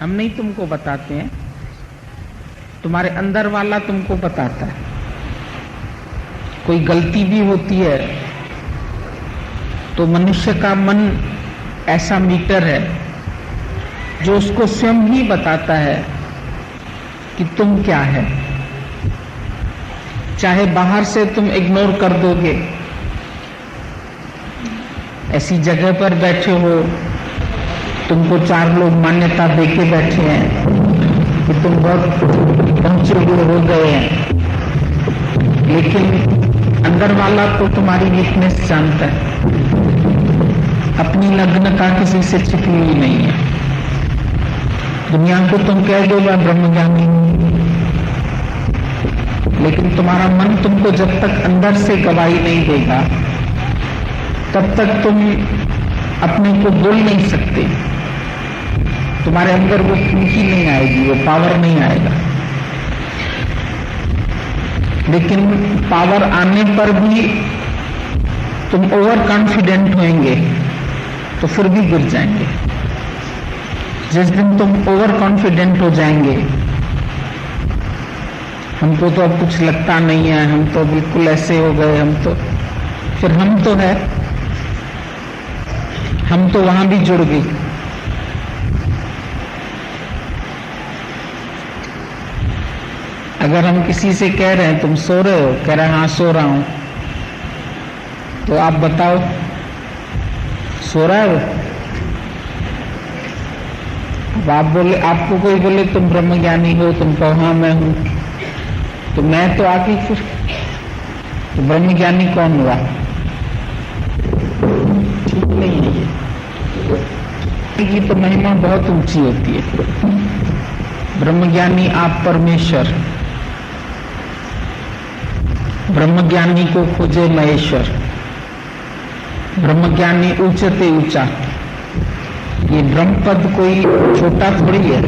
हम नहीं तुमको बताते हैं, तुम्हारे अंदर वाला तुमको बताता है। कोई गलती भी होती है तो मनुष्य का मन ऐसा मीटर है जो उसको स्वयं ही बताता है कि तुम क्या है। चाहे बाहर से तुम इग्नोर कर दोगे, ऐसी जगह पर बैठे हो, तुमको 4 लोग मान्यता देके बैठे हैं कि तुम बहुत पहुंचे हुए हो गए हैं, लेकिन अंदर वाला तो तुम्हारी वीकनेस जानता है। अपनी नग्नता किसी से छिपी हुई नहीं है। दुनिया को तुम कह दो मैं ब्रह्मज्ञानी हूं, लेकिन तुम्हारा मन तुमको जब तक अंदर से गवाही नहीं देगा तब तक तुम अपने को बोल नहीं सकते। तुम्हारे अंदर वो फूंकी नहीं आएगी, वो पावर नहीं आएगा। लेकिन पावर आने पर भी तुम ओवर कॉन्फिडेंट होंगे तो फिर भी गिर जाएंगे। जिस दिन तुम ओवर कॉन्फिडेंट हो जाएंगे, हमको तो अब कुछ लगता नहीं है, हम तो बिल्कुल ऐसे हो गए, हम तो फिर हम तो है, हम तो वहां भी जुड़ गई। अगर हम किसी से कह रहे हैं तुम सो रहे हो, कह रहे हैं हाँ सो रहा हूं, तो आप बताओ सो रहा है वो? अब आप बोले, आपको कोई बोले तुम ब्रह्मज्ञानी हो, तुम कहो हाँ मैं हूं, तो मैं तो आके फिर तो ब्रह्मज्ञानी कौन हुआ? ठीक नहीं है। ये की तो महिमा बहुत ऊंची होती है। ब्रह्मज्ञानी आप परमेश्वर, ब्रह्मज्ञानी को खोजे महेश्वर, ब्रह्मज्ञानी ऊंचते ऊंचा। ये ब्रह्म पद कोई छोटा थोड़ी है,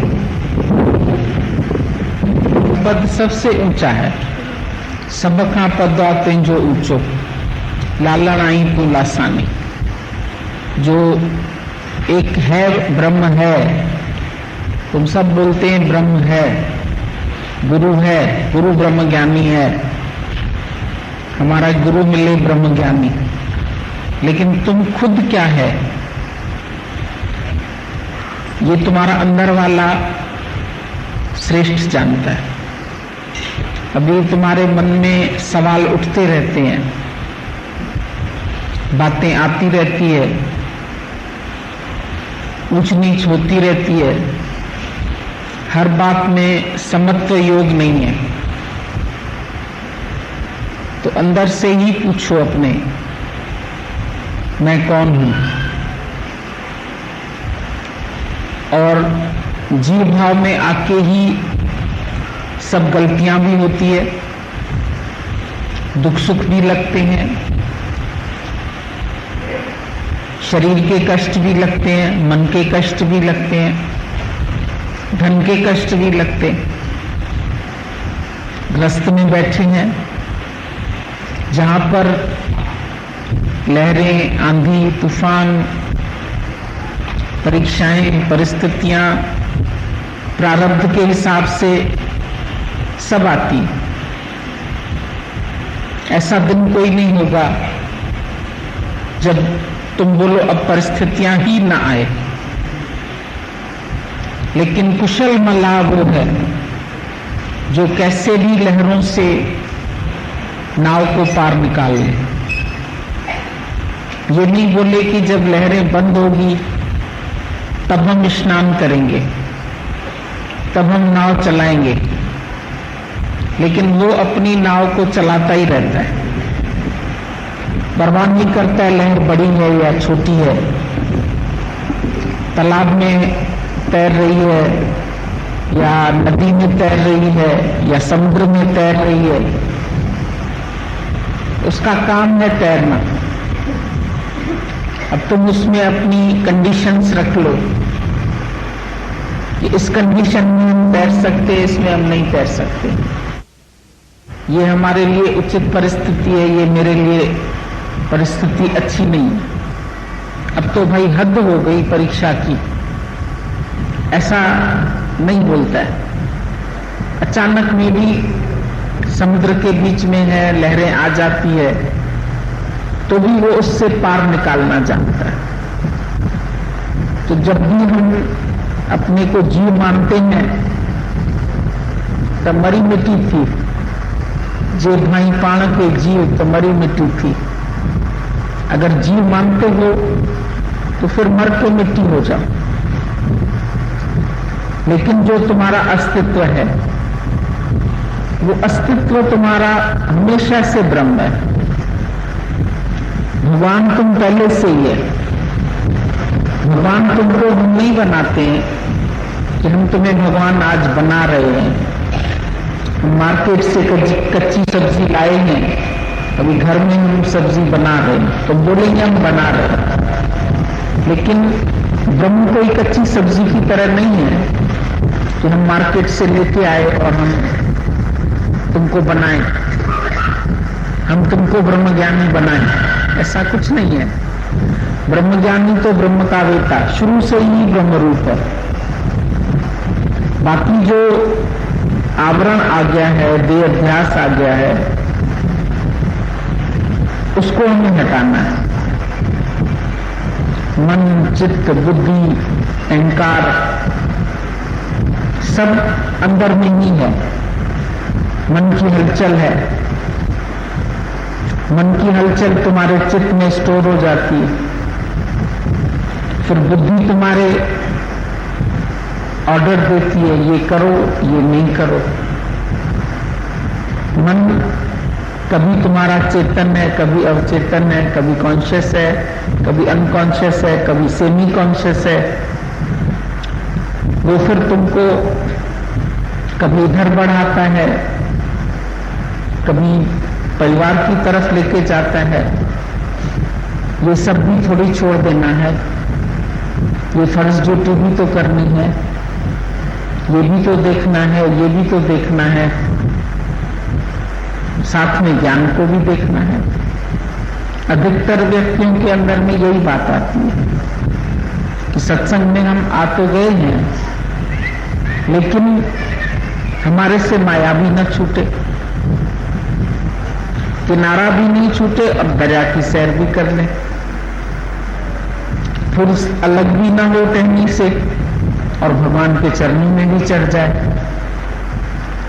पद सबसे ऊंचा है। सबका पद आते जो ऊंचो लालनाई तू लासानी। जो एक है ब्रह्म है, तुम सब बोलते हैं ब्रह्म है, गुरु है, गुरु ब्रह्मज्ञानी है, हमारा गुरु मिले ब्रह्मज्ञानी, लेकिन तुम खुद क्या है ये तुम्हारा अंदर वाला श्रेष्ठ जानता है। अभी तुम्हारे मन में सवाल उठते रहते हैं, बातें आती रहती है, ऊंच नीच होती रहती है, हर बात में समत्व योग नहीं है। तो अंदर से ही पूछो अपने, मैं कौन हूं? और जीव भाव में आके ही सब गलतियां भी होती है, दुख सुख भी लगते हैं, शरीर के कष्ट भी लगते हैं, मन के कष्ट भी लगते हैं, धन के कष्ट भी लगते हैं। ग्रस्त में बैठे हैं जहां पर लहरें, आंधी, तूफान, परीक्षाएं, परिस्थितियां प्रारब्ध के हिसाब से सब आती। ऐसा दिन कोई नहीं होगा जब तुम बोलो अब परिस्थितियां ही ना आए। लेकिन कुशल मल्लाह वो है जो कैसे भी लहरों से नाव को पार निकाल ले। ये नहीं बोले कि जब लहरें बंद होगी तब हम स्नान करेंगे, तब हम नाव चलाएंगे, लेकिन वो अपनी नाव को चलाता ही रहता है, परवाह नहीं करता है लहर बड़ी है या छोटी है, तालाब में तैर रही है या नदी में तैर रही है या समुद्र में तैर रही है। उसका काम है तैरना। अब तुम उसमें अपनी कंडीशंस रख लो कि इस कंडीशन में हम तैर सकते, इसमें हम नहीं तैर सकते, ये हमारे लिए उचित परिस्थिति है, ये मेरे लिए परिस्थिति अच्छी नहीं है। अब तो भाई हद हो गई परीक्षा की। ऐसा नहीं बोलता है। अचानक में भी समुद्र के बीच में है, लहरें आ जाती है, तो भी वो उससे पार निकालना जानता है। तो जब भी हम अपने को जीव मानते हैं तो मरी मिट्टी थी, जे भाई पाण के जीव तो मरी मिट्टी थी। अगर जीव मानते हो तो फिर मर के मिट्टी हो जाओ, लेकिन जो तुम्हारा अस्तित्व है वो अस्तित्व तुम्हारा हमेशा से ब्रह्म है। भगवान तुम पहले से ही है। भगवान तुमको हम नहीं बनाते हैं कि हम तुम्हें भगवान आज बना रहे हैं। हम मार्केट से कच्ची सब्जी लाए हैं, अभी घर में हम सब्जी बना रहे हैं, तो बोलेंगे हम बना रहे हैं। लेकिन ब्रह्म कोई कच्ची सब्जी की तरह नहीं है कि हम मार्केट से लेके आए और हम तुमको बनाएं, हम तुमको ब्रह्मज्ञानी बनाएं, ऐसा कुछ नहीं है। ब्रह्मज्ञानी तो ब्रह्म का वेता, शुरू से ही ब्रह्म रूप है। बाकी जो आवरण आ गया है, देह अध्यास आ गया है, उसको हमें हटाना है। मन, चित्त, बुद्धि, अहंकार सब अंदर में ही है। मन की हलचल है, मन की हलचल तुम्हारे चित्त में स्टोर हो जाती है, फिर बुद्धि तुम्हारे ऑर्डर देती है, ये करो, ये नहीं करो। मन कभी तुम्हारा चेतन है, कभी अवचेतन है, कभी कॉन्शियस है, कभी अनकॉन्शियस है, कभी सेमी कॉन्शियस है। वो फिर तुमको कभी इधर बढ़ाता है, कभी परिवार की तरफ लेके जाता है। ये सब भी थोड़ी छोड़ देना है, ये फर्ज ड्यूटी भी तो करनी है, ये भी तो देखना है, ये भी तो देखना है, साथ में ज्ञान को भी देखना है। अधिकतर व्यक्तियों के अंदर में यही बात आती है कि सत्संग में हम आ तो गए हैं, लेकिन हमारे से माया भी न छूटे, किनारा भी नहीं छूटे और दरिया की सैर भी कर ले, फिर अलग भी ना हो टहनी से और भगवान के चरणों में भी चढ़ जाए।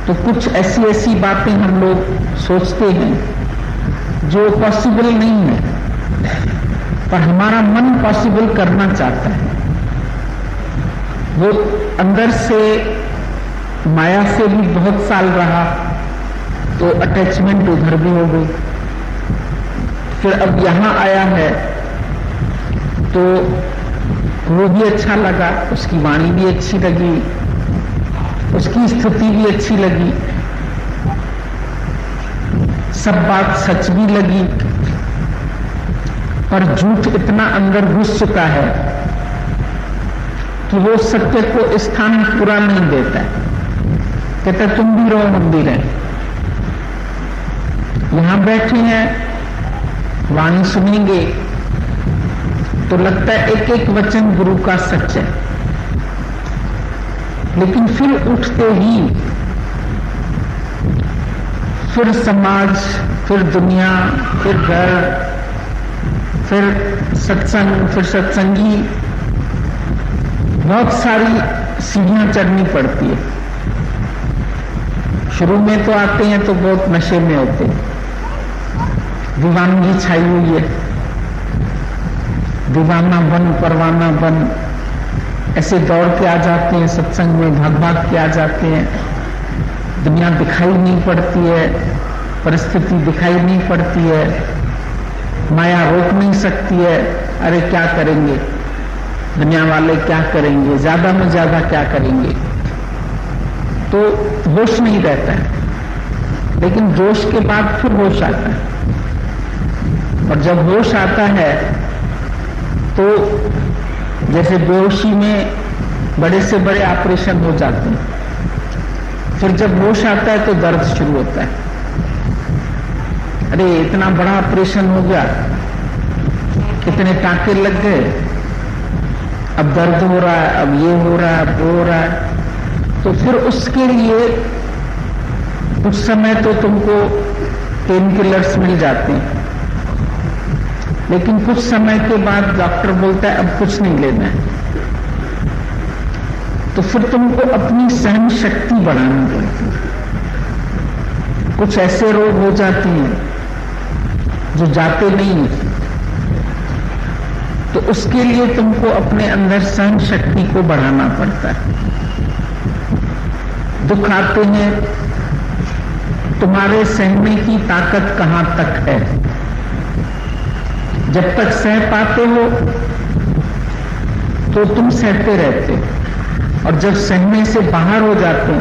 तो कुछ ऐसी ऐसी बातें हम लोग सोचते हैं जो पॉसिबल नहीं है, पर हमारा मन पॉसिबल करना चाहता है। वो अंदर से माया से भी बहुत साल रहा, तो अटैचमेंट उधर भी हो गई। फिर अब यहां आया है तो वो भी अच्छा लगा, उसकी वाणी भी अच्छी लगी, उसकी स्थिति भी अच्छी लगी, सब बात सच भी लगी, पर झूठ इतना अंदर घुस चुका है कि वो सत्य को स्थान पूरा नहीं देता है। कहता तुम भी रहो, हम भी रहे। यहां बैठे हैं, वाणी सुनेंगे तो लगता है एक एक वचन गुरु का सच है, लेकिन फिर उठते ही फिर समाज, फिर दुनिया, फिर घर, फिर सत्संग, फिर सत्संगी, बहुत सारी सीढ़ियां चढ़नी पड़ती है। शुरू में तो आते हैं तो बहुत नशे में होते हैं, दीवानगी छाई हुई है, दीवाना बन, परवाना बन, ऐसे दौड़ के आ जाते हैं सत्संग में, भाग भाग के आ जाते हैं। दुनिया दिखाई नहीं पड़ती है, परिस्थिति दिखाई नहीं पड़ती है, माया रोक नहीं सकती है। अरे क्या करेंगे, दुनिया वाले क्या करेंगे, ज्यादा में ज्यादा क्या करेंगे, तो होश नहीं रहता है। लेकिन जोश के बाद फिर होश आता है, और जब होश आता है तो जैसे बेहोशी में बड़े से बड़े ऑपरेशन हो जाते हैं, फिर जब होश आता है तो दर्द शुरू होता है। अरे इतना बड़ा ऑपरेशन हो गया, कितने टांके लग गए, अब दर्द हो रहा है, अब ये हो रहा है, अब वो हो रहा है। तो फिर उसके लिए कुछ समय तो तुमको पेन किलर्स मिल जाते हैं, लेकिन कुछ समय के बाद डॉक्टर बोलता है अब कुछ नहीं लेना है। तो फिर तुमको अपनी सहन शक्ति बढ़ानी पड़ती है। कुछ ऐसे रोग हो जाते हैं जो जाते नहीं हैं, तो उसके लिए तुमको अपने अंदर सहन शक्ति को बढ़ाना पड़ता है। दुख आते हैं, तुम्हारे सहने की ताकत कहां तक है। जब तक सह पाते हो तो तुम सहते रहते हो, और जब सहने से बाहर हो जाते हो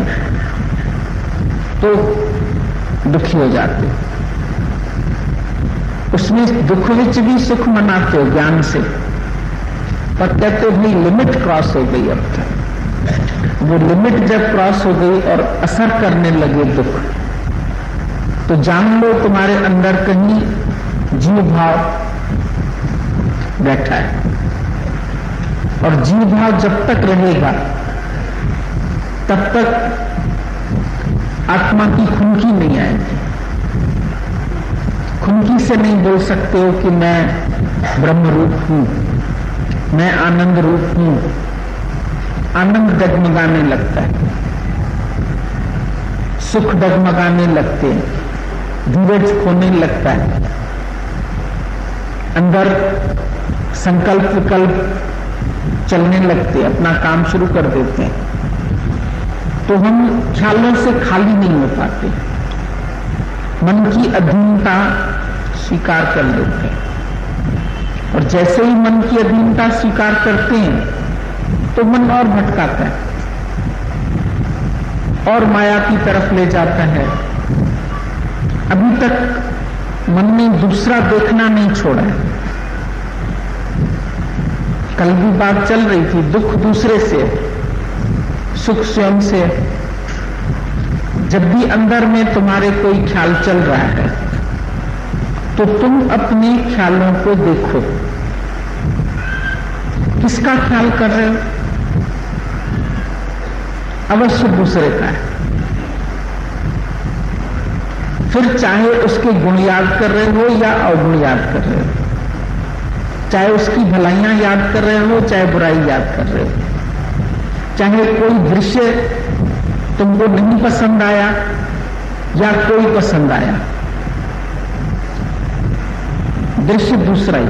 तो दुखी हो जाते हो। उसमें दुख विच भी सुख मनाते हो ज्ञान से, पर कहते हो भाई लिमिट क्रॉस हो गई। अब तक वो लिमिट जब क्रॉस हो गई और असर करने लगे दुख, तो जान लो तुम्हारे अंदर कहीं जीव भाव बैठा है। और जीव भाव जब तक रहेगा तब तक आत्मा की खुनकी नहीं आएगी। खुनकी से नहीं बोल सकते हो कि मैं ब्रह्म रूप हूं, मैं आनंद रूप हूं। आनंद डगमगाने लगता है, सुख डगमगाने लगते हैं, धीरज खोने लगता है, अंदर संकल्प विकल्प चलने लगते, अपना काम शुरू कर देते हैं। तो हम ख्यालों से खाली नहीं हो पाते, मन की अधीनता स्वीकार कर लेते हैं। और जैसे ही मन की अधीनता स्वीकार करते हैं तो मन और भटकाता है और माया की तरफ ले जाता है। अभी तक मन ने दूसरा देखना नहीं छोड़ा है। कल भी बात चल रही थी, दुख दूसरे से, सुख स्वयं से। जब भी अंदर में तुम्हारे कोई ख्याल चल रहा है तो तुम अपने ख्यालों को देखो, किसका ख्याल कर रहे हो। अवश्य दूसरे का है। फिर चाहे उसके गुण याद कर रहे हो या अवगुण याद कर रहे हो, चाहे उसकी भलाइयां याद कर रहे हो चाहे बुराई याद कर रहे हो, चाहे कोई दृश्य तुमको नहीं पसंद आया या कोई पसंद आया, दृश्य दूसरा ही।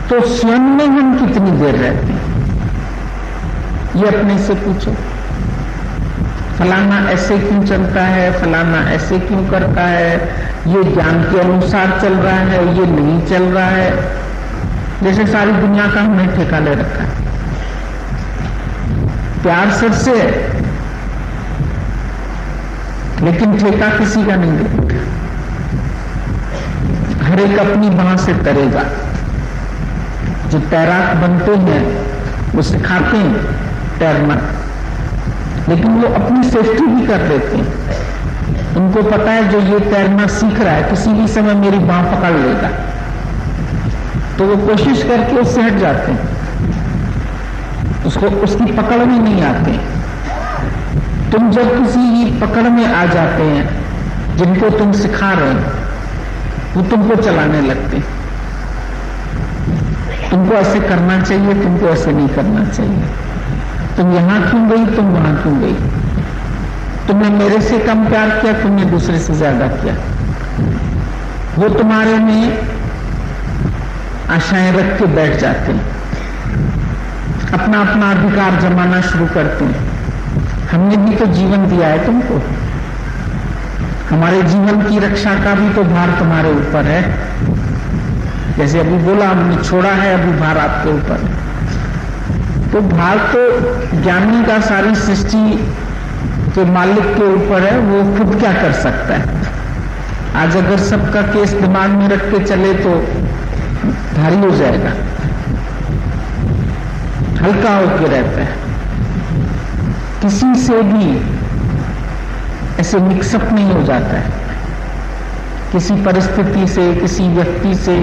तो स्वयं में हम कितनी देर रहते हैं, ये अपने से पूछो। फलाना ऐसे क्यों चलता है, फलाना ऐसे क्यों करता है, ये ज्ञान के अनुसार चल रहा है, ये नहीं चल रहा है। जैसे सारी दुनिया का हमने ठेका ले रखा है। प्यार सबसे है, लेकिन ठेका किसी का नहीं लेगा। हर एक अपनी बांह से तरेगा। जो तैराक बनते हैं वो सिखाते हैं तैरना, लेकिन वो अपनी सेफ्टी भी कर देते हैं। उनको पता है जो ये तैरना सीख रहा है किसी भी समय मेरी बांह पकड़ लेगा, तो वो कोशिश करके उससे हट जाते हैं, उसको उसकी पकड़ में नहीं आते। तुम जब किसी की पकड़ में आ जाते हैं जिनको तुम सिखा रहे हो, वो तुमको चलाने लगते। तुमको ऐसे करना चाहिए, तुमको ऐसे नहीं करना चाहिए, तुम यहां क्यों गई, तुम वहां क्यों गई, तुमने मेरे से कम प्यार किया, तुमने दूसरे से ज्यादा किया। वो तुम्हारे में आशाएं रख के बैठ जाते हैं, अपना अपना अधिकार जमाना शुरू करते हैं। हमने भी तो जीवन दिया है तुमको, हमारे जीवन की रक्षा का भी तो भार तुम्हारे ऊपर है। जैसे अभी बोला, हमने छोड़ा है, अभी भार आपके ऊपर है। तो भार तो ज्ञानी का सारी सृष्टि के मालिक के ऊपर है, वो खुद क्या कर सकता है। आज अगर सबका केस दिमाग में रख के चले तो भारी हो जाएगा, हल्का होके रहता है। किसी से भी ऐसे मिक्सअप नहीं हो जाता है, किसी परिस्थिति से, किसी व्यक्ति से,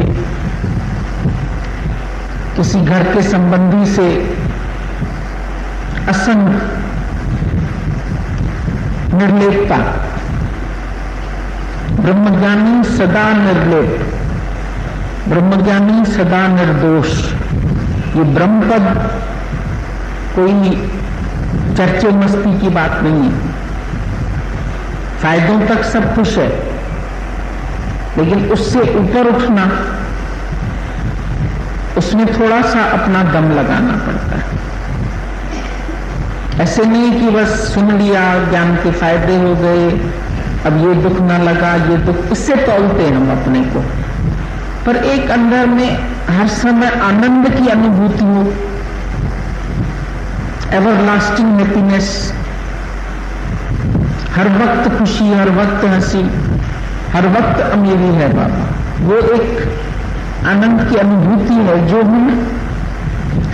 किसी घर के संबंधी से असंग, निर्लेपता। ब्रह्मज्ञानी सदा निर्लेप, ब्रह्मज्ञानी सदा निर्दोष। ये ब्रह्मपद कोई चर्चे मस्ती की बात नहीं है। फायदों तक सब खुश है, लेकिन उससे ऊपर उठना, उसमें थोड़ा सा अपना दम लगाना पड़ता है। ऐसे नहीं कि बस सुन लिया, ज्ञान के फायदे हो गए, अब ये दुख ना लगा, ये दुख, इससे तौलते हम अपने को। पर एक अंदर में हर समय आनंद की अनुभूति हो, एवरलास्टिंग हैप्पीनेस, हर वक्त खुशी, हर वक्त हंसी, हर वक्त अमीरी है बाबा, वो एक आनंद की अनुभूति है जो हम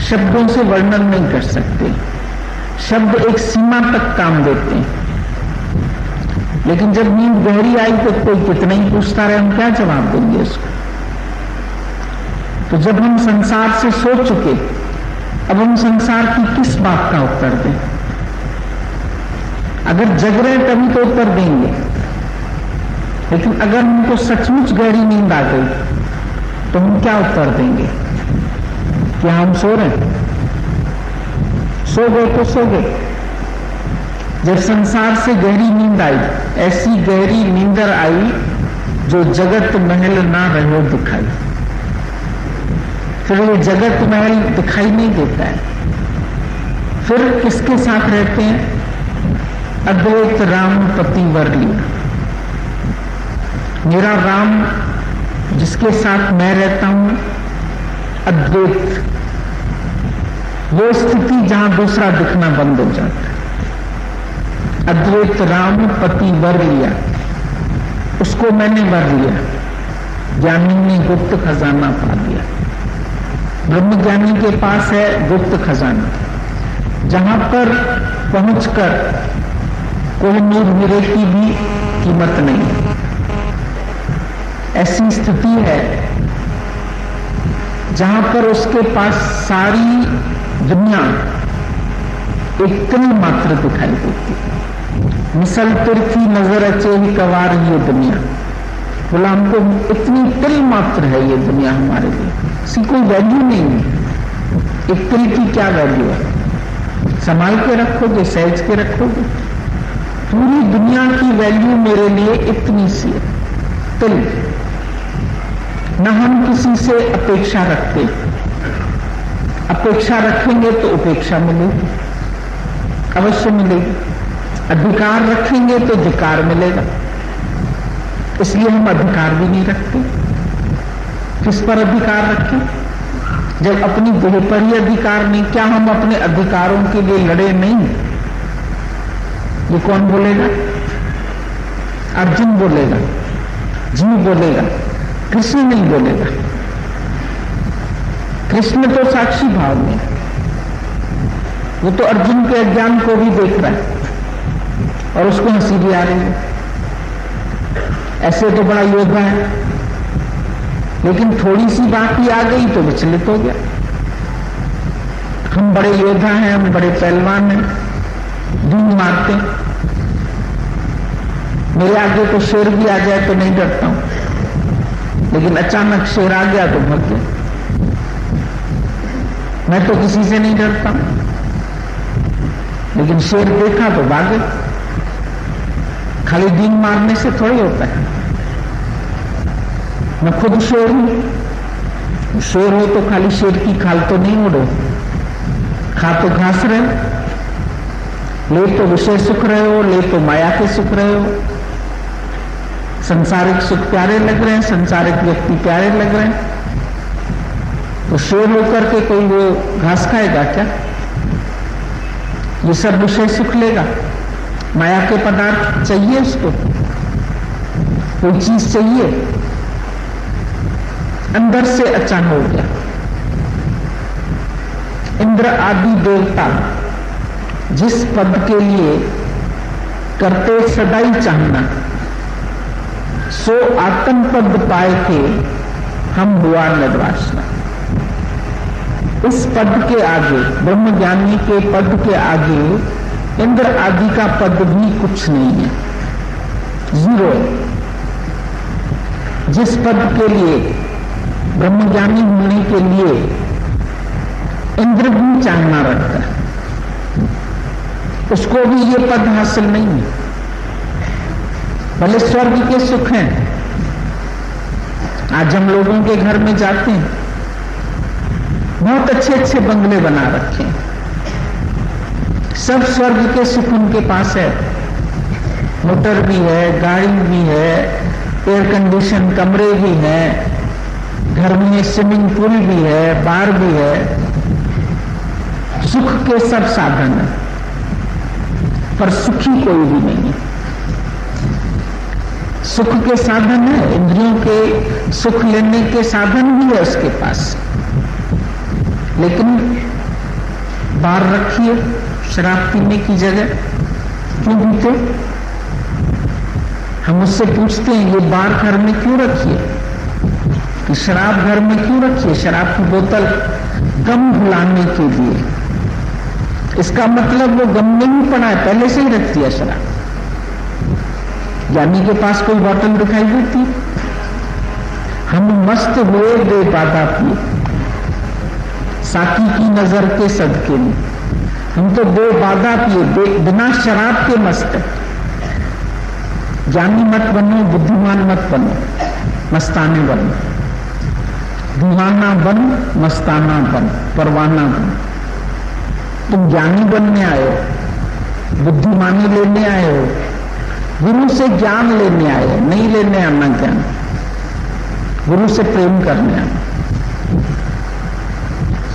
शब्दों से वर्णन नहीं कर सकते। शब्द एक सीमा तक काम देते हैं, लेकिन जब नींद गहरी आई तो कोई कितना ही पूछता रहे, हम क्या जवाब देंगे उसको। तो जब हम संसार से सो चुके, अब हम संसार की किस बात का उत्तर दें? अगर जग रहे तभी तो उत्तर देंगे, लेकिन अगर हमको सचमुच गहरी नींद आ गई तो हम क्या उत्तर देंगे? क्या हम सो रहे हैं? सो गए तो सो गए। जब संसार से गहरी नींद आई, ऐसी गहरी नींदर आई जो जगत महल ना रहो दिखाई। फिर ये जगत महल दिखाई नहीं देता है, फिर किसके साथ रहते हैं? अद्वैत राम पति वर लिया। मेरा राम जिसके साथ मैं रहता हूं, अद्वैत, वो स्थिति जहां दूसरा दिखना बंद हो जाता है। अद्वैत राम पति वर लिया, उसको मैंने वर लिया। ज्ञानी ने गुप्त खजाना पा लिया। ब्रह्मज्ञानी के पास है गुप्त खजाना, जहां पर पहुंचकर कोहिनूर हीरे की भी कीमत नहीं। ऐसी स्थिति है जहां पर उसके पास सारी दुनिया एक तिल मात्र दिखाई देती है। मिसल तिरछी नजर अचे ही कवार ये दुनिया। बोला हमको इतनी तिल मात्र है ये दुनिया हमारे लिए, इसकी कोई वैल्यू नहीं है। एक तिल की क्या वैल्यू है? संभाल के रखोगे, सहज के रखोगे। पूरी दुनिया की वैल्यू मेरे लिए इतनी सी है, तिल। न हम किसी से अपेक्षा रखते, अपेक्षा रखेंगे तो उपेक्षा मिलेगी, अवश्य मिलेगी। अधिकार रखेंगे तो धिकार मिलेगा, इसलिए हम अधिकार भी नहीं रखते। किस पर अधिकार रखें जब अपनी देह पर ही अधिकार नहीं? क्या हम अपने अधिकारों के लिए लड़े नहीं? ये कौन बोलेगा? अर्जुन बोलेगा, जीव बोलेगा, कृष्ण नहीं बोलेगा। कृष्ण तो साक्षी भाव में, वो तो अर्जुन के अज्ञान को भी देख रहा है और उसको हंसी भी आ रही है। ऐसे तो बड़ा योद्धा है, लेकिन थोड़ी सी बात ही आ गई तो विचलित हो गया। हम बड़े योद्धा हैं, हम बड़े पहलवान हैं, धूम मारते हैं। मेरे आगे तो शेर भी आ जाए तो नहीं डरता हूं, लेकिन अचानक शेर आ गया तो भाग गया। मैं तो किसी से नहीं डरता हूं, लेकिन शेर देखा तो भागे। खाली डींग मारने से थोड़ी होता है। मैं खुद शेर हूं। शेर हो तो खाली शेर की खाल तो नहीं उड़ो, खा तो घास रहे, ले तो विषय सुख रहे हो, ले तो माया के सुख रहे हो। संसारिक सुख प्यारे लग रहे हैं, संसारिक व्यक्ति प्यारे लग रहे हैं, तो शेर होकर के कोई वो घास खाएगा क्या? ये सब विषय सुख लेगा। माया के पदार्थ चाहिए उसको, कोई चीज चाहिए, अंदर से अचानक हो गया। इंद्र आदि देवता जिस पद के लिए करते सदाई चाहना, सो आत्म पद पाए के हम हुआ निर्वासना। इस पद के आगे, ब्रह्मज्ञानी के पद के आगे इंद्र आदि का पद भी कुछ नहीं है, जीरो। जिस पद के लिए, ब्रह्मज्ञानी होने के लिए इंद्र भी चाहना रखता है, उसको भी ये पद हासिल नहीं है। भले स्वर्ग के सुख हैं, आज हम लोगों के घर में जाते हैं, बहुत अच्छे अच्छे बंगले बना रखे हैं, सब स्वर्ग के सुख उनके पास है, मोटर भी है, गाड़ी भी है, एयर कंडीशन कमरे भी है, घर में स्विमिंग पूल भी है, बार भी है, सुख के सब साधन है, पर सुखी कोई भी नहीं है। सुख के साधन है, इंद्रियों के सुख लेने के साधन भी है उसके पास, लेकिन बार रखिए शराब पीने की जगह, क्यों पीते? हम उससे पूछते हैं ये बार घर में क्यों रखिए, कि शराब घर में क्यों रखिए? शराब की बोतल गम भुलाने के लिए। इसका मतलब वो गम में ही पड़ा है, पहले से ही रखती है शराब। ज्ञानी के पास कोई बोतल दिखाई देती, हम मस्त हुए बेबादा पिए, साकी की नजर के सदके में, हम तो बेबादा पिए, बिना शराब के मस्त है। ज्ञानी मत बनो, बुद्धिमान मत बनो, मस्ताने बनो, दीवाना बन, मस्ताना बन, परवाना बन। तुम ज्ञानी बनने आए हो, बुद्धिमानी लेने आए हो, गुरु से ज्ञान लेने आए हो, नहीं लेने आना ज्ञान, गुरु से प्रेम करने आना।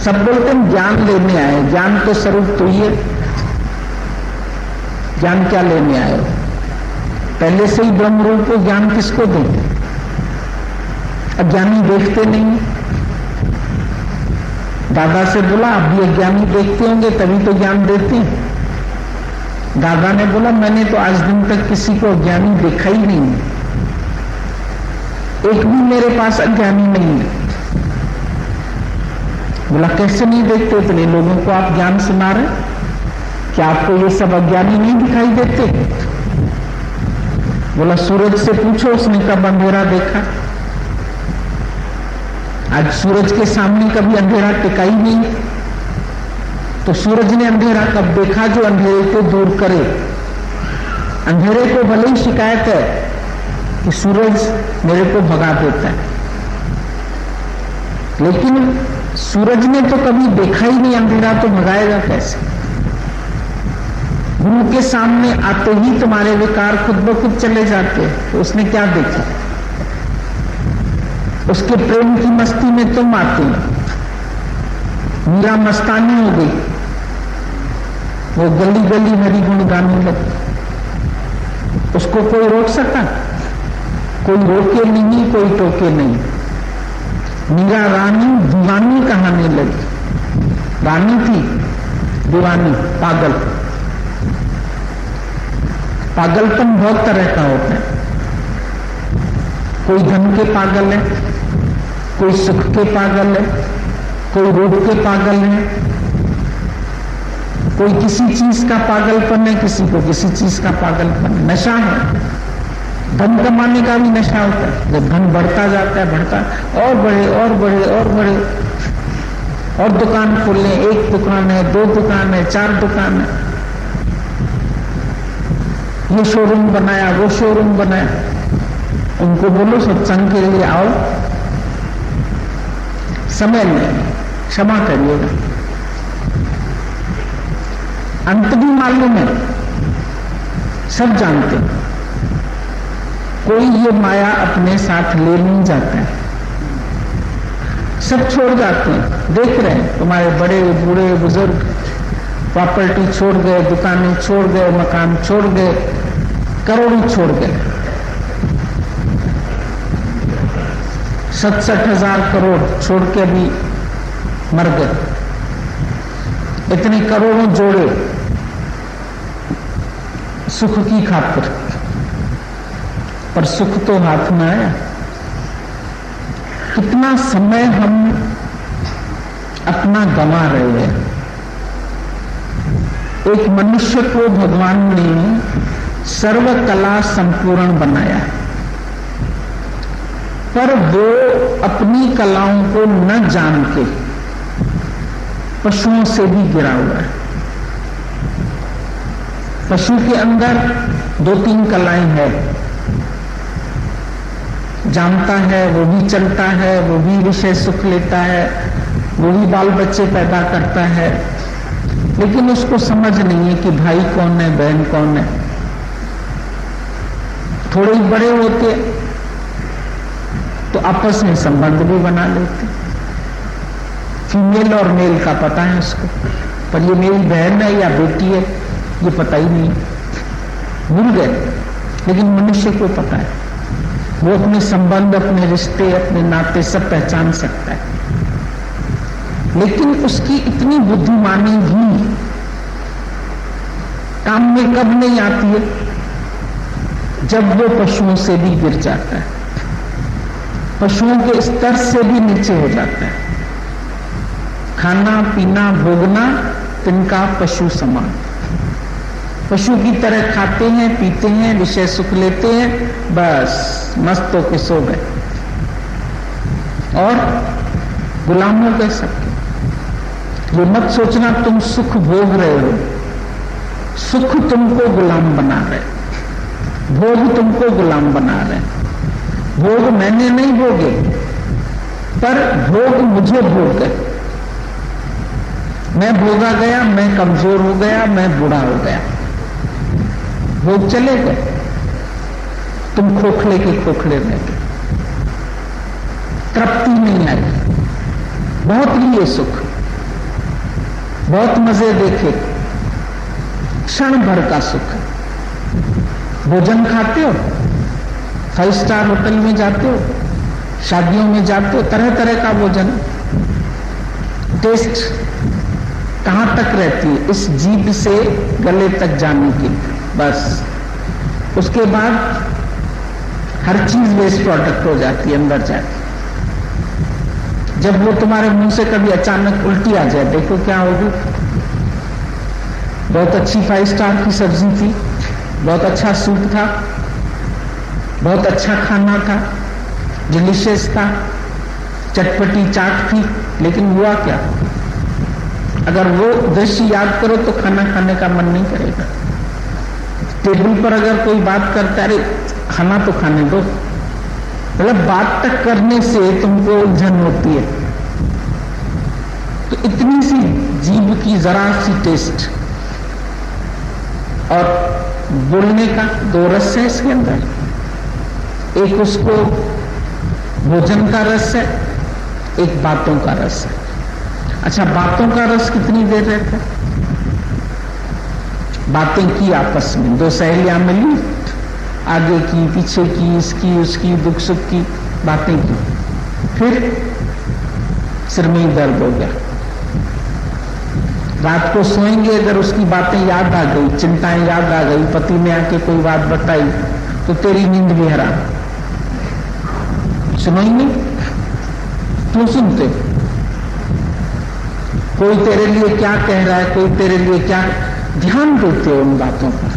सब बोलते हैं ज्ञान लेने आए, ज्ञान तो स्वरूप तो ये, ज्ञान क्या लेने आए हो? पहले से ही ब्रह्म रूप को ज्ञान किसको देंगे? अज्ञानी देखते नहीं। दादा से बोला आप भी अज्ञानी देखते होंगे तभी तो ज्ञान देते हैं। दादा ने बोला मैंने तो आज दिन तक किसी को अज्ञानी देखा ही नहीं, एक भी मेरे पास अज्ञानी नहीं है। बोला कैसे नहीं देखते? इतने लोगों को आप ज्ञान सुना रहे, क्या आपको ये सब अज्ञानी नहीं दिखाई देते? बोला सूरज से पूछो उसने कब अंधेरा देखा। आज सूरज के सामने कभी अंधेरा टिका ही नहीं, तो सूरज ने अंधेरा कब देखा जो अंधेरे को दूर करे? अंधेरे को भले ही शिकायत है कि सूरज मेरे को भगा देता है, लेकिन सूरज ने तो कभी देखा ही नहीं अंधेरा, तो भगाएगा कैसे? गुरु के सामने आते ही तुम्हारे विकार खुद ब खुद चले जाते, तो उसने क्या देखा? उसके प्रेम की मस्ती में तुम आते हो। मीरा मस्तानी हो गई, वो गली गली हरि गुण गाने लगी, उसको कोई रोक सका? कोई रोके नहीं, कोई टोके नहीं। मीरा रानी दीवानी कहाने लगी, रानी थी दीवानी, पागल। पागलपन बहुत तरह का होता है, कोई धन के पागल है, कोई सुख के पागल है, कोई रूप के पागल है, कोई किसी चीज का पागलपन है, किसी को किसी चीज का पागलपन। नशा है, धन कमाने का भी नशा होता है। जब धन बढ़ता जाता है, बढ़ता और बढ़े और बढ़े और बढ़े, और दुकान खोल लें, एक दुकान है, दो दुकान है, चार दुकान है, ये शोरूम बनाया, वो शोरूम बनाया। उनको बोलो सत्संग के लिए आओ, समय नहीं, क्षमा करिएगा। अंत भी मालूम है, सब जानते हैं, कोई ये माया अपने साथ ले नहीं जाता है, सब छोड़ जाते हैं। देख रहे हैं तुम्हारे बड़े बूढ़े बुजुर्ग प्रॉपर्टी छोड़ गए, दुकानें छोड़ गए, मकान छोड़ गए, करोड़ों छोड़ गए। 67,000 करोड़ छोड़ के भी मर गए। इतने करोड़ों जोड़े सुख की खातिर, पर सुख तो हाथ में आया। कितना समय हम अपना गंवा रहे हैं। एक मनुष्य को भगवान ने सर्व कला संपूर्ण बनाया, पर वो अपनी कलाओं को न जान के पशुओं से भी गिरा हुआ है। पशु के अंदर 2-3 कलाएं हैं, जानता है, वो भी चलता है, वो भी विषय सुख लेता है, वो भी बाल बच्चे पैदा करता है, लेकिन उसको समझ नहीं है कि भाई कौन है, बहन कौन है। थोड़े बड़े होते तो आपस में संबंध भी बना लेते, फीमेल और मेल का पता है उसको, पर ये मेरी बहन है या बेटी है ये पता ही नहीं, भूल गए। लेकिन मनुष्य को पता है, वो अपने संबंध, अपने रिश्ते, अपने नाते सब पहचान सकता है। लेकिन उसकी इतनी बुद्धिमानी भी काम में कब नहीं आती है, जब वो पशुओं से भी गिर जाता है, पशुओं के स्तर से भी नीचे हो जाता है। खाना पीना भोगना तिनका पशु समान, पशु की तरह खाते हैं, पीते हैं, विषय सुख लेते हैं, बस मस्त होके सो गए और गुलाम हो गए सबके। ये मत सोचना तुम सुख भोग रहे हो, सुख तुमको गुलाम बना रहे, भोग तुमको गुलाम बना रहे। भोग मैंने नहीं भोगे, पर भोग मुझे भोग गए। मैं भोगा गया, मैं कमजोर हो गया, मैं बूढ़ा हो गया, भोग चले गए, तुम खोखले के खोखले रह गए, तृप्ति नहीं आई। बहुत लिए सुख, बहुत मजे देखे, क्षण भर का सुख। भोजन खाते हो, 5 स्टार होटल में जाते हो, शादियों में जाते हो, तरह तरह का भोजन, टेस्ट कहां तक रहती है, इस जीभ से गले तक जाने की, बस उसके बाद हर चीज वेस्ट प्रोडक्ट हो जाती है अंदर जाके। जब वो तुम्हारे मुंह से कभी अचानक उल्टी आ जाए, देखो क्या होगी। बहुत अच्छी 5 स्टार की सब्जी थी, बहुत अच्छा सूप था, बहुत अच्छा खाना था, डिलीशियस था, चटपटी चाट थी, लेकिन हुआ क्या? अगर वो दृश्य याद करो तो खाना खाने का मन नहीं करेगा। टेबल पर अगर कोई बात करता है, अरे खाना तो खाने दो, मतलब बात तक करने से तुमको उलझन होती है। तो इतनी सी जीभ की जरा सी टेस्ट, और बोलने का 2 रस है इसके अंदर, एक उसको भोजन का रस है, एक बातों का रस है। अच्छा, बातों का रस कितनी देर रहता है? बातें की आपस में, 2 सहेलियां मिली, आगे की पीछे की, इसकी उसकी, दुख सुख की बातें की, फिर सिर में ही दर्द हो गया। रात को सोएंगे, अगर उसकी बातें याद आ गई, चिंताएं याद आ गई, पति ने आके कोई बात बताई, तो तेरी नींद भी हराम। सुनो ही नहीं, क्यों सुनते? कोई तेरे लिए क्या कह रहा है, कोई तेरे लिए क्या, ध्यान देते हो उन बातों पर।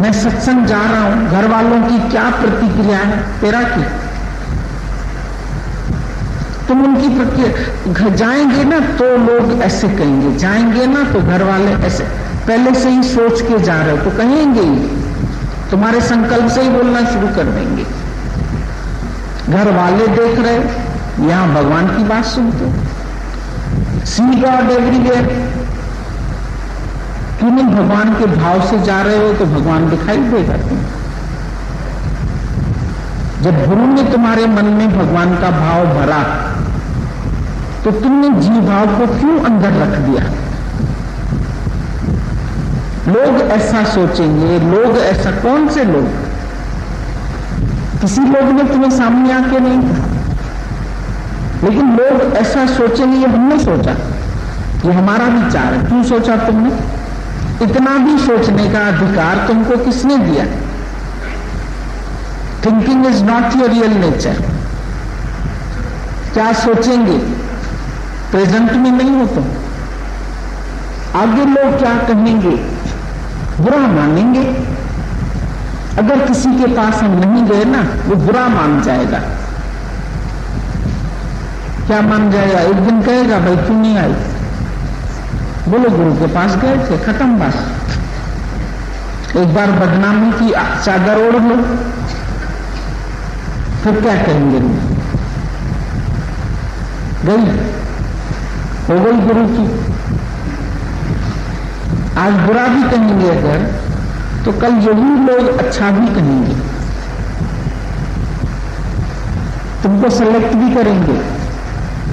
मैं सत्संग जा रहा हूं, घर वालों की क्या प्रतिक्रिया है, तेरा की? तुम उनकी प्रतिक्रिया, जाएंगे ना तो लोग ऐसे कहेंगे, जाएंगे ना तो घर वाले ऐसे, पहले से ही सोच के जा रहे हो तो कहेंगे ही, तुम्हारे संकल्प से ही बोलना शुरू कर देंगे। घर वाले देख रहे, यहां भगवान की बात सुनते हो। सी गॉड एवरीवेयर, क्यों नहीं भगवान के भाव से जा रहे हो तो भगवान दिखाई देगा तुम्हें। जब गुरु ने तुम्हारे मन में भगवान का भाव भरा तो तुमने जीव भाव को क्यों अंदर रख दिया? लोग ऐसा सोचेंगे, लोग ऐसा, कौन से लोग? किसी लोग ने तुम्हें सामने आके नहीं कहा, लेकिन लोग ऐसा सोचेंगे, ये हमने सोचा, ये हमारा विचार है। क्यों सोचा तुमने? इतना भी सोचने का अधिकार तुमको किसने दिया? Thinking is not your real nature. क्या सोचेंगे प्रेजेंट में नहीं हो तुम। आगे लोग क्या कहेंगे, बुरा मानेंगे। अगर किसी के पास हम नहीं गए ना, वो बुरा मान जाएगा। क्या मान जाएगा? एक दिन कहेगा भाई क्यों नहीं आई, बोलो गुरु के पास गए थे, खत्म बात। एक बार बदनामी की चादर ओढ़ लो, फिर क्या कहेंगे? गई हो गई गुरु की। आज बुरा भी कहेंगे अगर, तो कल यही लोग अच्छा भी कहेंगे, तुमको सेलेक्ट भी करेंगे,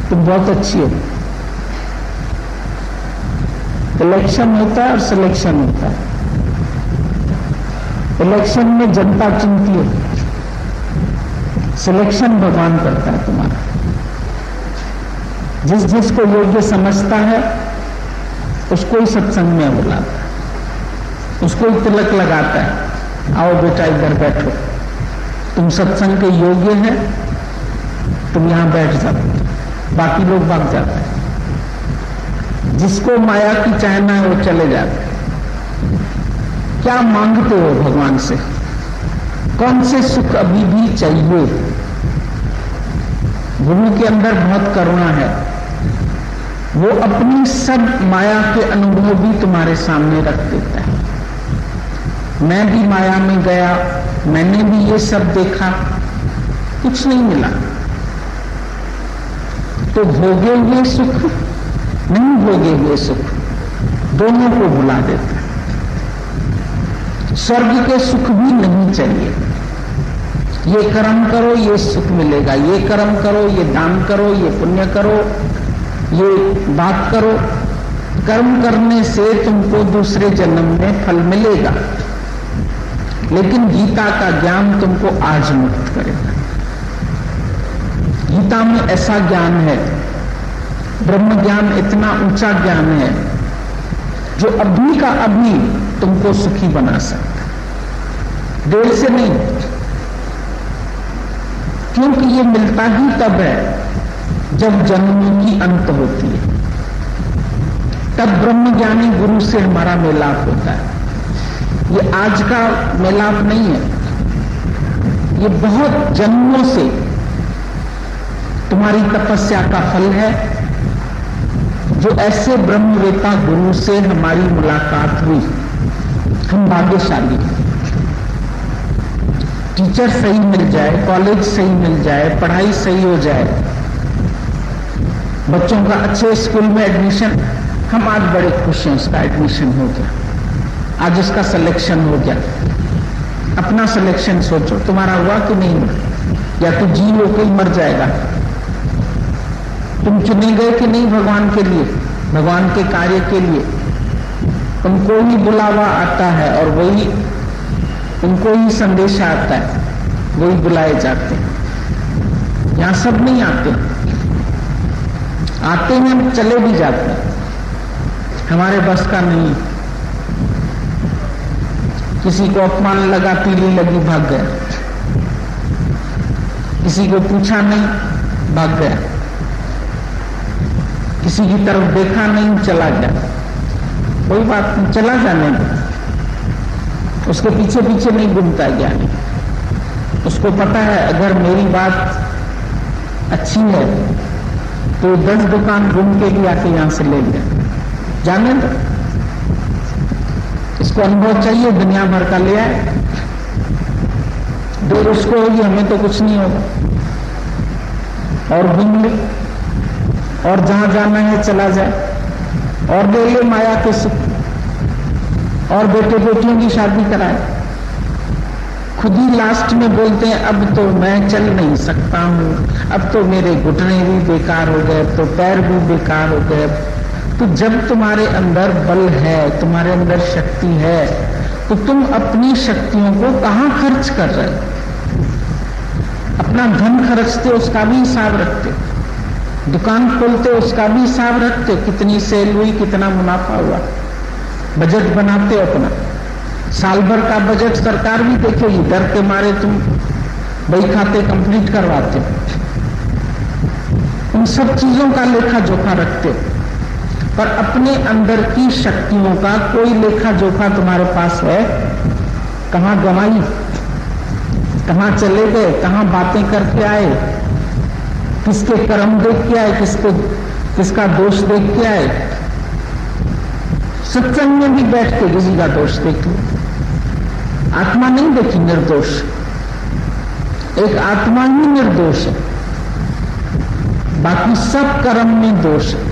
तुम बहुत अच्छी हो। इलेक्शन होता है और सिलेक्शन होता है। इलेक्शन में जनता चुनती है, सिलेक्शन भगवान करता है तुम्हारा। जिस जिसको योग्य समझता है उसको ही सत्संग में बुलाता है, उसको ही तिलक लगाता है, आओ बेटा इधर बैठो, तुम सत्संग के योग्य है, तुम यहां बैठ जाओ। बाकी लोग भाग जाते हैं। जिसको माया की चाहना है वो चले जाते हैं। क्या मांगते हो भगवान से? कौन से सुख अभी भी चाहिए? गुरु के अंदर बहुत करुणा है, वो अपनी सब माया के अनुभव भी तुम्हारे सामने रख देता है। मैं भी माया में गया, मैंने भी ये सब देखा, कुछ नहीं मिला, तो भोगे हुए सुख, नहीं भोगे हुए सुख, दोनों को भुला देता है। स्वर्ग के सुख भी नहीं चाहिए। ये कर्म करो ये सुख मिलेगा, ये कर्म करो, ये दान करो, ये पुण्य करो, ये बात करो। कर्म करने से तुमको दूसरे जन्म में फल मिलेगा, लेकिन गीता का ज्ञान तुमको आज मुक्त करेगा। गीता में ऐसा ज्ञान है, ब्रह्म ज्ञान इतना ऊंचा ज्ञान है जो अभी का अभी तुमको सुखी बना सकता है, देर से नहीं। क्योंकि ये मिलता ही तब है जब जन्म की अंत होती है, तब ब्रह्म ज्ञानी गुरु से हमारा मिलाप होता है। ये आज का मिलाप नहीं है, ये बहुत जन्मों से तुम्हारी तपस्या का फल है। जो ऐसे ब्रह्मवेता गुरु से हमारी मुलाकात हुई, हम भाग्यशाली हैं। टीचर सही मिल जाए, कॉलेज सही मिल जाए, पढ़ाई सही हो जाए, बच्चों का अच्छे स्कूल में एडमिशन, हम आज बड़े खुश हैं, उसका एडमिशन हो गया, आज उसका सिलेक्शन हो गया। अपना सिलेक्शन सोचो, तुम्हारा हुआ कि नहीं हुआ? या तो जी लो कोई मर जाएगा। तुम चुने गए कि नहीं भगवान के लिए, भगवान के कार्य के लिए? तुमको ही बुलावा आता है और वही उनको ही संदेश आता है, वही बुलाए जाते हैं। यहां सब नहीं आते, आते हैं हम चले भी जाते हैं, हमारे बस का नहीं। किसी को अपमान लगा, पीली लगी, भाग गया। किसी को पूछा नहीं, भाग गया। किसी की तरफ देखा नहीं, चला गया। कोई बात नहीं, चला जाने दो, उसके पीछे पीछे नहीं घूमता ज्ञानी। उसको पता है अगर मेरी बात अच्छी है तो 10 दुकान घूम के भी आके यहां से ले लिया, जाने दो। इसको अनुभव चाहिए, दुनिया भर का ले आए, दो उसको होगी, हमें तो कुछ नहीं होगा। और घूम ले, और जहां जाना है चला जाए, और ले ले माया के सुख, और बेटे बेटियों की शादी कराए। खुद ही लास्ट में बोलते हैं अब तो मैं चल नहीं सकता हूं, अब तो मेरे घुटने भी बेकार हो गए, तो पैर भी बेकार हो गए। तो जब तुम्हारे अंदर बल है, तुम्हारे अंदर शक्ति है, तो तुम अपनी शक्तियों को कहां खर्च कर रहे हो? अपना धन खर्चते उसका भी हिसाब रखते, दुकान खोलते उसका भी हिसाब रखते, कितनी सेल हुई, कितना मुनाफा हुआ, बजट बनाते हो अपना। साल भर का बजट सरकार भी देखेगी, डर के मारे तुम बही खाते कंप्लीट करवाते हो। इन सब चीजों का लेखा जोखा रखते हो, पर अपने अंदर की शक्तियों का कोई लेखा जोखा तुम्हारे पास है? कहां गंवाई, कहां चले गए, कहां बातें करके आए, किसके कर्म देख के आए, किसका दोष देख के आए? सत्संग में भी बैठ के किसी का दोष देख लो, आत्मा नहीं देखी निर्दोष, एक आत्मा ही निर्दोष है, बाकी सब कर्म में दोष है।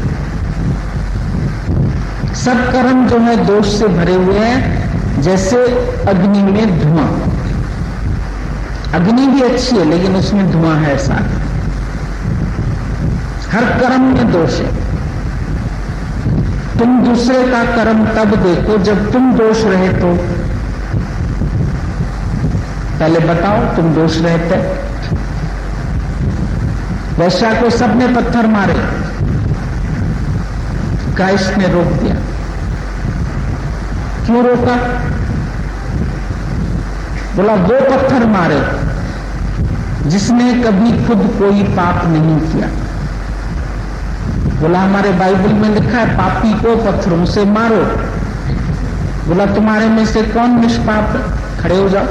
सब कर्म जो है दोष से भरे हुए हैं, जैसे अग्नि में धुआं। अग्नि भी अच्छी है लेकिन उसमें धुआं है साथ। हर कर्म में दोष है। तुम दूसरे का कर्म तब देखो जब तुम दोष रहे तो। पहले बताओ तुम दोष रहते। वैश्या को सबने पत्थर मारे, क्राइस्ट ने रोक दिया। क्यों रोका? बोला वो पत्थर मारे जिसने कभी खुद कोई पाप नहीं किया। बोला हमारे बाइबल में लिखा है पापी को पत्थरों से मारो। बोला तुम्हारे में से कौन निष्पाप है? खड़े हो जाओ।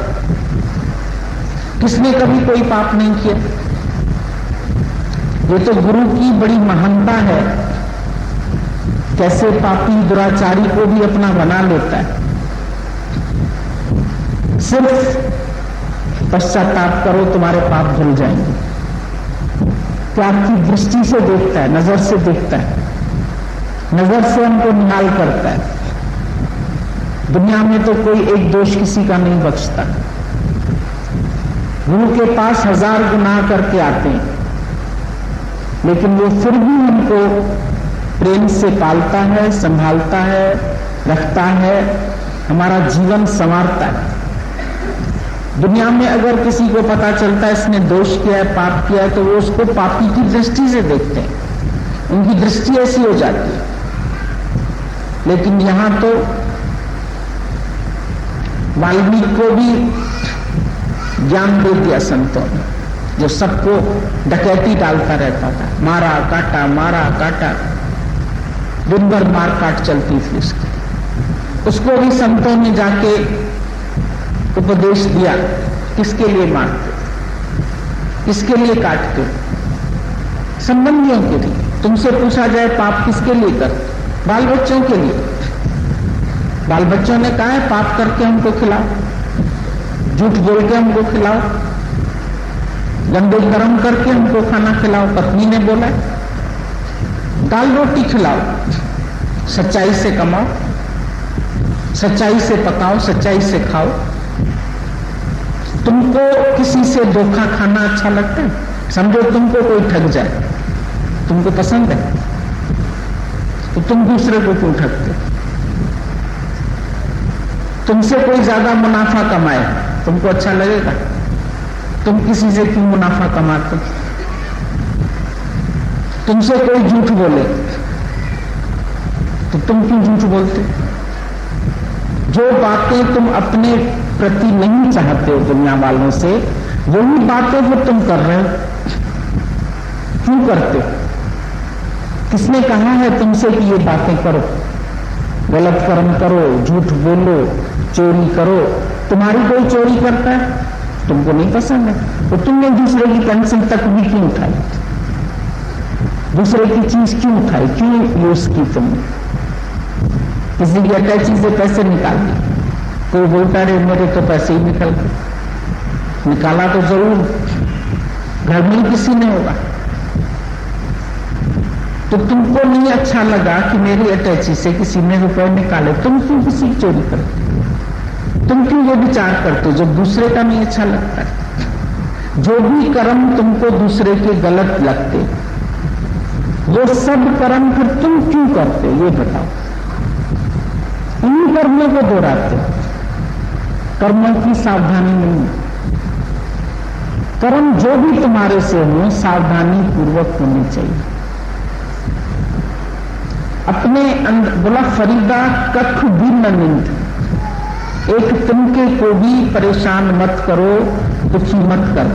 किसने कभी कोई पाप नहीं किया? ये तो गुरु की बड़ी महानता है, कैसे पापी दुराचारी को भी अपना बना लेता है। सिर्फ पश्चाताप करो, तुम्हारे पाप धुल जाएंगे। प्यार की दृष्टि से देखता है, नजर से देखता है, नजर से हमको निहाल करता है। दुनिया में तो कोई एक दोष किसी का नहीं बख्शता। गुरु के पास 1000 गुनाह करके आते हैं, लेकिन वो फिर भी हमको प्रेम से पालता है, संभालता है, रखता है, हमारा जीवन संवारता है। दुनिया में अगर किसी को पता चलता है इसने दोष किया है, पाप किया है, तो वो उसको पापी की दृष्टि से देखते हैं, उनकी दृष्टि ऐसी हो जाती है। लेकिन यहां तो वाल्मीकि को भी ज्ञान दे दिया संतों ने, जो सबको डकैती डालता रहता था, मारा काटा मारा काटा, दिन भर मार काट चलती थी उसकी। उसको भी संतों ने जाके उपदेश दिया, किसके लिए मारते, किसके लिए काटते? संबंधियों के लिए। तुमसे पूछा जाए पाप किसके लिए कर? बाल बच्चों के लिए। बाल बच्चों ने कहा है पाप करके हमको खिलाओ, झूठ बोल के हमको खिलाओ, गंदे कर्म करके हमको खाना खिलाओ। पत्नी ने बोला दाल रोटी खिलाओ, सच्चाई से कमाओ, सच्चाई से पकाओ, सच्चाई से खाओ। तुमको किसी से धोखा खाना अच्छा लगता है? समझो तुमको कोई ठग जाए, तुमको पसंद है, तो तुम दूसरे को क्यों ठगते? तुमसे कोई ज्यादा मुनाफा कमाए, तुमको अच्छा लगेगा? तुम किसी से क्यों मुनाफा कमाते? तुमसे कोई झूठ बोले तो तुम क्यों झूठ बोलते? जो बातें तुम अपने प्रति नहीं चाहते हो दुनिया वालों से, वही बातें वो तुम कर रहे हो। क्यों करते? किसने कहा है तुमसे कि ये बातें करो, गलत कर्म करो, झूठ बोलो, चोरी करो? तुम्हारी कोई चोरी करता है, तुमको नहीं पसंद है, तो तुमने दूसरे की पेंसिल तक भी क्यों उठाई? दूसरे की चीज क्यों उठाई, क्यों यूज की तुमने? किसी की अटैची से पैसे निकाल दिए, कोई बोलता रहे मेरे तो पैसे ही निकल गए। निकाला तो जरूर, घर में किसी ने होगा। तो तुमको नहीं अच्छा लगा कि मेरी अटैची से किसी ने रुपए निकाले, तुम क्यों किसी की चोरी करते? तुम क्यों ये विचार करते जब दूसरे का नहीं अच्छा लगता है? जो भी कर्म तुमको दूसरे के गलत लगते, वो सब कर्म फिर तुम क्यों करते, ये बताओ। इन्हीं कर्मों को दोहराते। कर्मों की सावधानी नहीं। कर्म जो भी तुम्हारे से हो सावधानी पूर्वक होनी चाहिए। अपने अंदर बोला फरीदा कख भी न निंद, एक तिनके को भी परेशान मत करो, दुखी मत करो।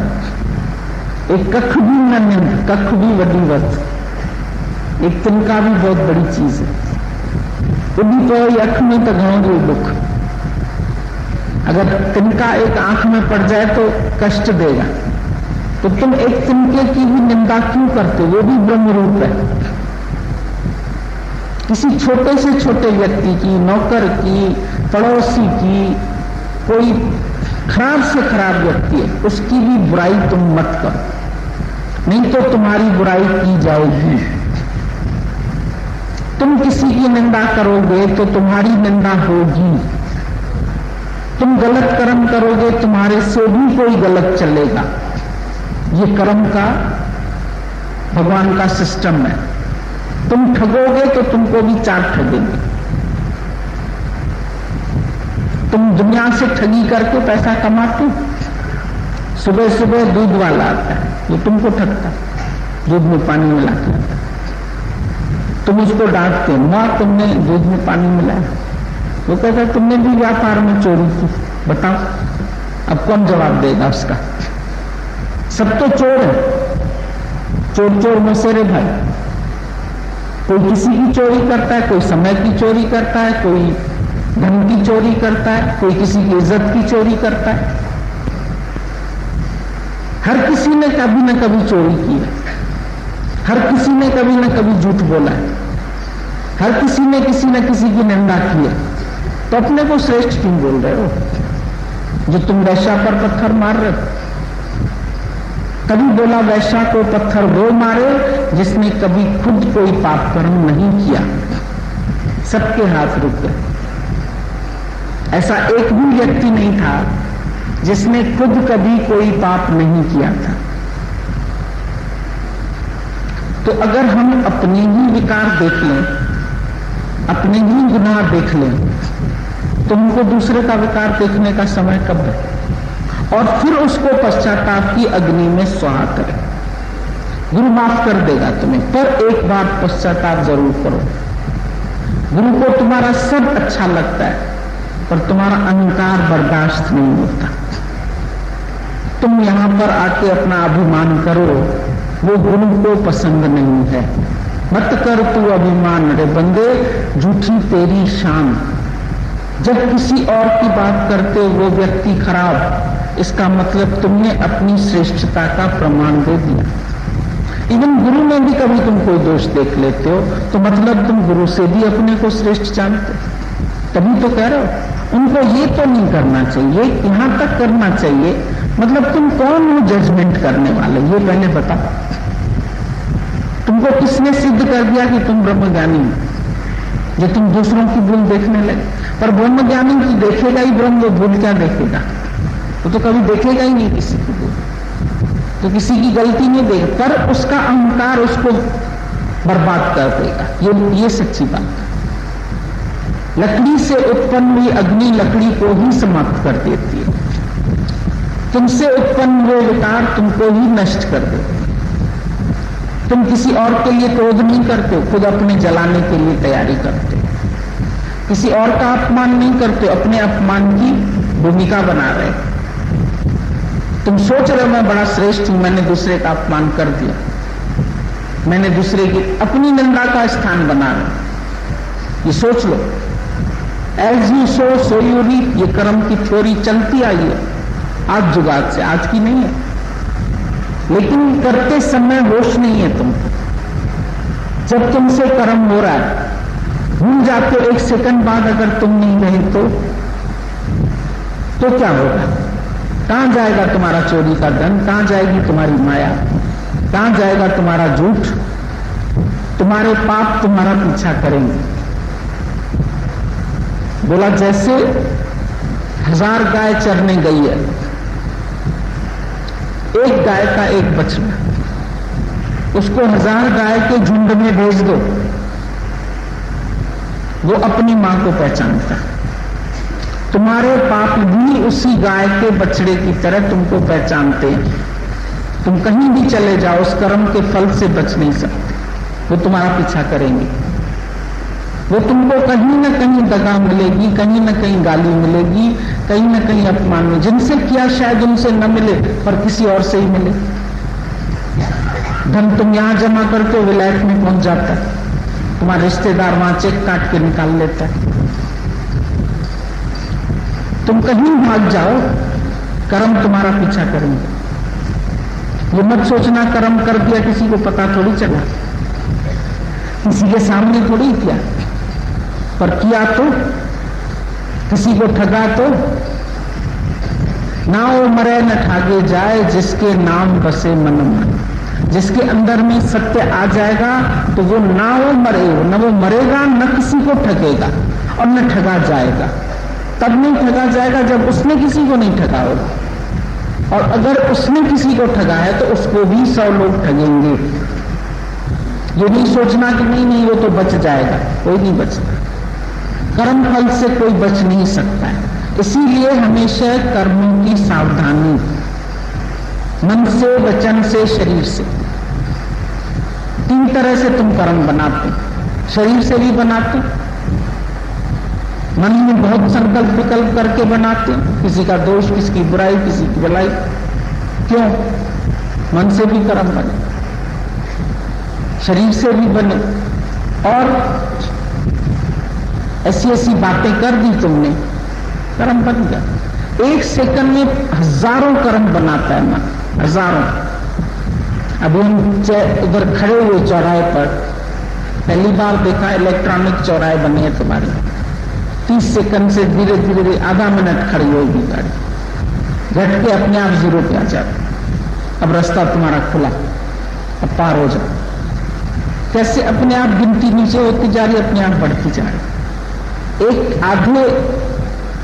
एक कख भी न निंद, कख भी वडी वत, एक तिनका भी बहुत बड़ी चीज है। उड़ी तो अख में तो घणो जो दुख, अगर तिनका एक आंख में पड़ जाए तो कष्ट देगा, तो तुम एक तिनके की भी निंदा क्यों करते? वो भी ब्रह्म रूप है। किसी छोटे से छोटे व्यक्ति की, नौकर की, पड़ोसी की, कोई खराब से खराब व्यक्ति है, उसकी भी बुराई तुम मत करो, नहीं तो तुम्हारी बुराई की जाएगी। तुम किसी की निंदा करोगे तो तुम्हारी निंदा होगी। तुम गलत कर्म करोगे, तुम्हारे से भी कोई गलत चलेगा। ये कर्म का भगवान का सिस्टम है। तुम ठगोगे तो तुमको भी चार ठगेंगे। तुम दुनिया से ठगी करके पैसा कमाते, सुबह सुबह दूध वाला आता है, वो तुमको ठगता, दूध में पानी मिला के, तुम उसको डांटते, मां तुमने दूध में पानी मिलाया। वो कहता तुमने भी व्यापार में चोरी की, बताओ अब कौन जवाब देगा उसका? सब तो चोर है, चोर चोर मसेरे भाई। कोई किसी की चोरी करता है, कोई समय की चोरी करता है, कोई धन की चोरी करता है, कोई किसी की इज्जत की चोरी करता है। हर किसी ने कभी न कभी चोरी की है, हर किसी ने कभी न कभी झूठ बोला है, हर किसी ने किसी न किसी की निंदा की है। तो अपने को श्रेष्ठ क्यों बोल रहे हो जो तुम वैश्या पर पत्थर मार रहे हो? कभी बोला वैश्या को पत्थर वो मारे जिसने कभी खुद कोई पाप कर्म नहीं किया, सबके हाथ रुक गए। ऐसा एक भी व्यक्ति नहीं था जिसने खुद कभी कोई पाप नहीं किया था। तो अगर हम अपने ही विकार देख लें, अपने ही गुनाह देख लें, तो हमको दूसरे का विकार देखने का समय कब है? और फिर उसको पश्चाताप की अग्नि में स्वाहा करें। गुरु माफ कर देगा तुम्हें, पर एक बार पश्चाताप जरूर करो। गुरु को तुम्हारा सब अच्छा लगता है, पर तुम्हारा अहंकार बर्दाश्त नहीं होता। तुम यहां पर आके अपना अभिमान करो, वो गुरु को पसंद नहीं है। मत कर तू अभिमान रे बंदे, झूठी तेरी शान। जब किसी और की बात करते हो वो व्यक्ति खराब, इसका मतलब तुमने अपनी श्रेष्ठता का प्रमाण दे दिया। इवन गुरु में भी कभी तुम कोई दोष देख लेते हो तो मतलब तुम गुरु से भी अपने को श्रेष्ठ जानते। तभी तो कह रहे हो उनको ये तो नहीं करना चाहिए, यहां तक करना चाहिए। मतलब तुम कौन हो जजमेंट करने वाले? ये पहले बताओ। तुमको किसने सिद्ध कर दिया कि तुम ब्रह्मज्ञानी हो? जो तुम दूसरों की भूल देखने लगे। पर ब्रह्मज्ञानी की देखेगा ही ब्रह्म, वो भूल क्या देखेगा? वो तो कभी देखेगा ही नहीं किसी की भूल, तो किसी की गलती नहीं देगा, पर उसका अहंकार उसको बर्बाद कर देगा। ये सच्ची बात है। लकड़ी से उत्पन्न हुई अग्नि लकड़ी को ही समाप्त कर देती है। तुमसे उत्पन्न हुए विकार तुमको ही नष्ट कर देते। तुम किसी और के लिए क्रोध नहीं करते हो, खुद अपने जलाने के लिए तैयारी करते हो। किसी और का अपमान नहीं करते, अपने अपमान की भूमिका बना रहे। तुम सोच रहे हो मैं बड़ा श्रेष्ठ हूं, मैंने दूसरे का अपमान कर दिया, मैंने दूसरे की अपनी निंदा का स्थान बना रहे। ये सोच लो, as you sow so you reap. ये कर्म की थ्योरी चलती आई है आज जुगात से, आज की नहीं है। लेकिन करते समय होश नहीं है तुमको। जब तुमसे कर्म हो रहा है, भूल जाते हो, एक सेकंड बाद अगर तुम नहीं रहे तो क्या होगा? कहां जाएगा तुम्हारा चोरी का धन? कहां जाएगी तुम्हारी माया? कहां जाएगा तुम्हारा झूठ? तुम्हारे पाप तुम्हारा पीछा करेंगे। बोला जैसे 1000 गाय चरने गई है, एक गाय का एक बछड़ा, उसको 1000 गाय के झुंड में भेज दो, वो अपनी मां को पहचानता है। तुम्हारे पाप भी उसी गाय के बछड़े की तरह तुमको पहचानते हैं। तुम कहीं भी चले जाओ, उस कर्म के फल से बच नहीं सकते। वो तुम्हारा पीछा करेंगे। वो तुमको कहीं न कहीं दगा मिलेगी, कहीं न कहीं गाली मिलेगी, कहीं न कहीं अपमान में। जिनसे किया शायद उनसे न मिले, पर किसी और से ही मिले। धन तुम यहां जमा करते हो, विलायत में पहुंच जाता है, तुम्हारा रिश्तेदार वहां चेक काट के निकाल लेता है। तुम कहीं भाग जाओ, कर्म तुम्हारा पीछा करेंगे। ये मत सोचना कर्म कर दिया किसी को पता थोड़ी चला, किसी के सामने थोड़ी किया, पर किया तो, किसी को ठगा तो। ना वो मरे न ठागे जाए, जिसके नाम बसे मन में। जिसके अंदर में सत्य आ जाएगा तो वो ना वो मरे, न वो मरेगा, न किसी को ठगेगा और न ठगा जाएगा। तब नहीं ठगा जाएगा जब उसने किसी को नहीं ठगा होगा, और अगर उसने किसी को ठगा है तो उसको भी 100 लोग ठगेंगे। ये नहीं सोचना कि नहीं वो तो बच जाएगा, कोई नहीं बचता। कर्म फल से कोई बच नहीं सकता है। इसीलिए हमेशा कर्मों की सावधानी, मन से, वचन से, शरीर से। 3 तरह से तुम कर्म बनाते, शरीर से भी बनाते, मन में बहुत संकल्प विकल्प करके बनाते, किसी का दोष, किसी की बुराई, किसी की भलाई। क्यों? मन से भी कर्म बने, शरीर से भी बने, और ऐसी ऐसी बातें कर दी तुमने, कर्म बन गया। 1 सेकंड में हजारों कर्म बनाता है मन, हजारों। अभी हम उधर खड़े हुए चौराहे पर पहली बार देखा, इलेक्ट्रॉनिक चौराहे बने हैं तुम्हारे। 30 सेकंड से धीरे धीरे आधा मिनट खड़ी होगी गाड़ी, घट के अपने आप 0 पे आ जाती। अब रास्ता तुम्हारा खुला, अब पार हो जाओ। कैसे अपने आप गिनती नीचे होती जा रही, अपने आप बढ़ती जा रही। एक आधे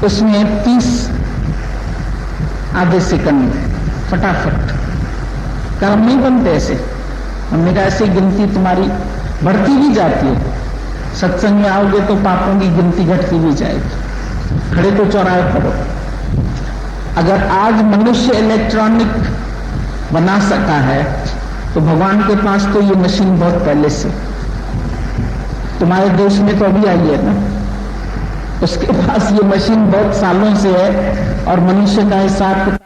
उसमें 30 आधे सेकंड फटाफट कर्म नहीं बनते ऐसे। हमने कहा ऐसे गिनती तुम्हारी बढ़ती भी जाती है। सत्संग में आओगे तो पापों की गिनती घटती भी जाएगी। खड़े तो चौराहे पर हो। अगर आज मनुष्य इलेक्ट्रॉनिक बना सका है तो भगवान के पास तो ये मशीन बहुत पहले से, तुम्हारे देश में तो अभी आई है ना, उसके पास ये मशीन बहुत सालों से है, और मनुष्य का हिसाब